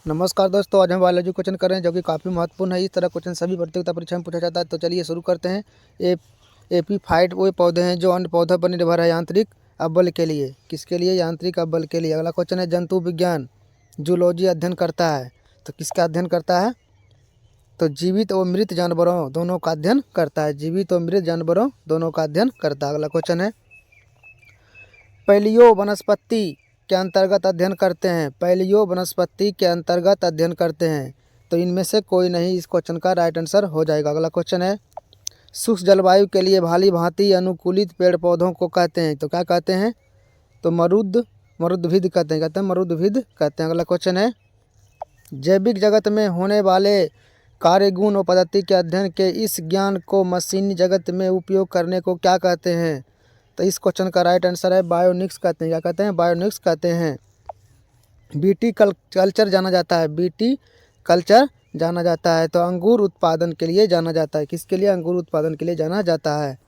नमस्कार दोस्तों, आज हम बायोलॉजी क्वेश्चन कर रहे हैं जो कि काफ़ी महत्वपूर्ण है। इस तरह क्वेश्चन सभी प्रतियोगिता परीक्षा में पूछा जाता है। तो चलिए शुरू करते हैं। एपीफाइट वो पौधे हैं जो अन्य पौधों पर निर्भर है यांत्रिक अव्वल के लिए। किसके लिए? यांत्रिक अव्वल के लिए। अगला क्वेश्चन है, जंतु विज्ञान जूलॉजी अध्ययन करता है। तो किसका अध्ययन करता है? तो जीवित और मृत जानवरों दोनों का अध्ययन करता है। जीवित और मृत जानवरों दोनों का अध्ययन करता है। अगला क्वेश्चन है, पैलियो वनस्पति के अंतर्गत अध्ययन करते हैं। पैलियो वनस्पति के अंतर्गत अध्ययन करते हैं। तो इनमें से कोई नहीं इस क्वेश्चन का राइट आंसर हो जाएगा। अगला क्वेश्चन है, शुष्क जलवायु के लिए भाली भांति अनुकूलित पेड़ पौधों को कहते हैं। तो क्या कहते हैं? तो मरुद्भिद कहते हैं। मरुद्भिद कहते हैं। अगला क्वेश्चन है, जैविक जगत में होने वाले कार्य गुण और पद्धति के अध्ययन के इस ज्ञान को मशीनी जगत में उपयोग करने को क्या कहते हैं? तो इस क्वेश्चन का राइट आंसर है बायोनिक्स कहते हैं। क्या कहते हैं? बायोनिक्स कहते हैं। बीटी कल्चर जाना जाता है। बीटी कल्चर जाना जाता है। तो अंगूर उत्पादन के लिए जाना जाता है। किसके लिए? अंगूर उत्पादन के लिए जाना जाता है।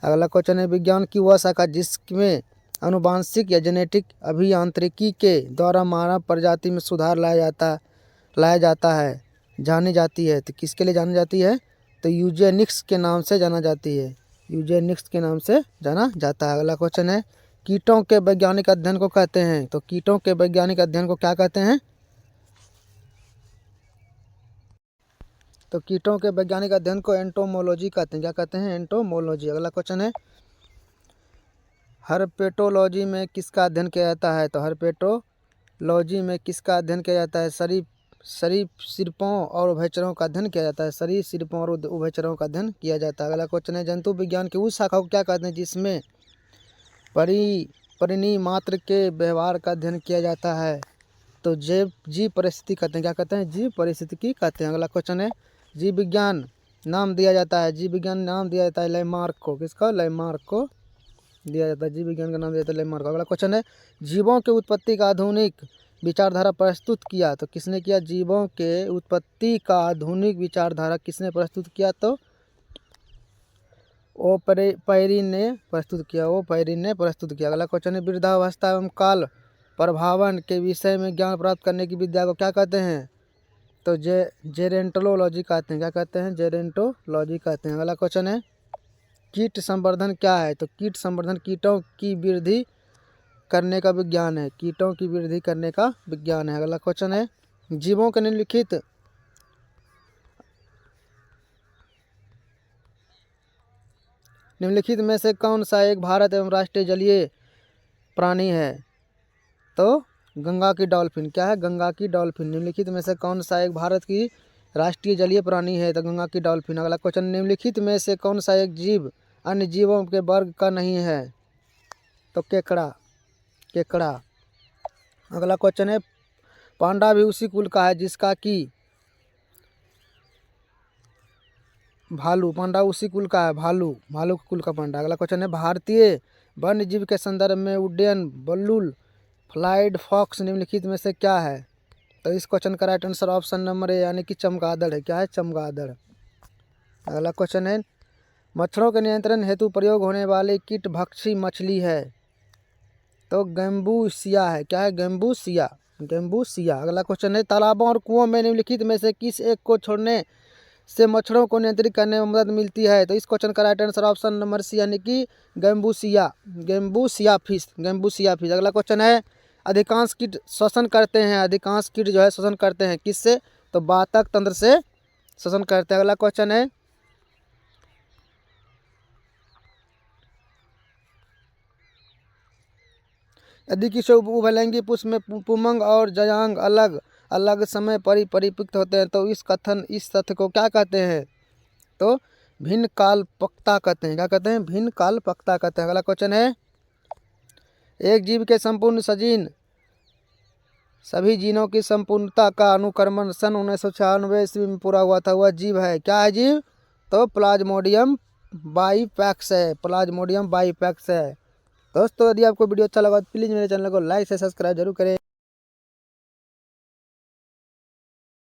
अगला क्वेश्चन है, विज्ञान की वह शाखा जिसमें आनुवांशिक या जेनेटिक अभियांत्रिकी के द्वारा मानव प्रजाति में सुधार लाया जाता है जानी जाती है। तो किसके लिए जानी जाती है? तो यूजेनिक्स के नाम से जाना जाती है। यूजेनिक्स के नाम से जाना जाता है। अगला क्वेश्चन है, कीटों के वैज्ञानिक अध्ययन को कहते हैं। तो कीटों के वैज्ञानिक अध्ययन को क्या कहते हैं? तो कीटों के वैज्ञानिक अध्ययन को एंटोमोलॉजी कहते हैं। क्या कहते हैं? एंटोमोलॉजी। अगला क्वेश्चन है, हर्पेटोलॉजी में किसका अध्ययन किया जाता है? तो हर्पेटोलॉजी में किसका अध्ययन किया जाता है? सरीसृपों और उभयचरों का अध्ययन किया जाता है। सरीसृपों और उभयचरों का अध्ययन किया जाता है। अगला क्वेश्चन है, जंतु विज्ञान की उस शाखा को क्या कहते हैं जिसमें परिणी मात्र के व्यवहार का अध्ययन किया जाता है? तो जीव परिस्थिति कहते हैं। क्या कहते हैं? जीव परिस्थिति कहते हैं। अगला क्वेश्चन है, जीव विज्ञान नाम दिया जाता है। जीव विज्ञान नाम दिया जाता है लैमार्क को। किसका? लैमार्क को दिया जाता है। जीव विज्ञान का नाम दिया जाता है लैमार्क को। अगला क्वेश्चन है, जीवों के उत्पत्ति का आधुनिक विचारधारा प्रस्तुत किया। तो किसने किया? जीवों के उत्पत्ति का आधुनिक विचारधारा किसने प्रस्तुत किया? तो पैरीन ने प्रस्तुत किया। अगला क्वेश्चन है, वृद्धावस्था एवं काल प्रभावन के विषय में ज्ञान प्राप्त करने की विद्या को क्या कहते हैं? तो जेरेंटोलॉजी कहते हैं। क्या कहते हैं? जेरेंटोलॉजी कहते हैं। अगला क्वेश्चन है, कीट संवर्धन क्या है? तो कीट संवर्धन कीटों की वृद्धि करने का विज्ञान है। कीटों की वृद्धि करने का विज्ञान है। अगला क्वेश्चन है, जीवों के निम्नलिखित में से कौन सा एक भारत एवं राष्ट्रीय जलीय प्राणी है? तो गंगा की डॉल्फिन। क्या है? गंगा की डॉल्फिन। निम्नलिखित में से कौन सा एक भारत की राष्ट्रीय जलीय प्राणी है? तो गंगा की डॉल्फिन। अगला क्वेश्चन, निम्नलिखित में से कौन सा एक जीव अन्य जीवों के वर्ग का नहीं है? तो केकड़ा। अगला क्वेश्चन है, पांडा भी उसी कुल का है जिसका कि भालू। पांडा उसी कुल का है, भालू कुल का पांडा। अगला क्वेश्चन है, भारतीय वन्य जीव के संदर्भ में उड्डयन बल्लू फ्लाइड फॉक्स निम्नलिखित में से क्या है? तो इस क्वेश्चन का right answer option number A यानी कि चमगादड़ है। क्या है? चमगादड़। अगला क्वेश्चन है, मच्छरों के नियंत्रण हेतु प्रयोग होने वाली कीट भक्षी मछली है। तो गैम्बूसिया है। क्या है? गैम्बूसिया। अगला क्वेश्चन है, तालाबों और कुओं में निम्नलिखित में से किस एक को छोड़ने से मच्छरों को नियंत्रित करने में मदद मिलती है? तो इस क्वेश्चन का right answer option number C यानी कि गैम्बूसिया फिश। अगला क्वेश्चन है, अधिकांश कीट श्वसन करते हैं। अधिकांश कीट जो है श्वसन करते हैं किससे? तो वातक तंत्र से श्वसन करते हैं। अगला क्वेश्चन है, यदि किसी उभयलिंगी पुष्प में पुंमंग और जयांग अलग अलग समय परिपक्व होते हैं तो इस तथ्य को क्या कहते हैं? तो भिन्न कालपक्वता कहते हैं। क्या कहते हैं? भिन्न कालपक्वता कहते हैं। अगला क्वेश्चन है, एक जीव के संपूर्ण सभी जीनों की संपूर्णता का अनुक्रमण सन 1996 ईस्वी में पूरा हुआ था। वह जीव है। क्या है जीव? तो प्लाज्मोडियम बाइफैक्स है। दोस्तों, यदि आपको वीडियो अच्छा लगा तो प्लीज़ मेरे चैनल को लाइक से सब्सक्राइब जरूर करें।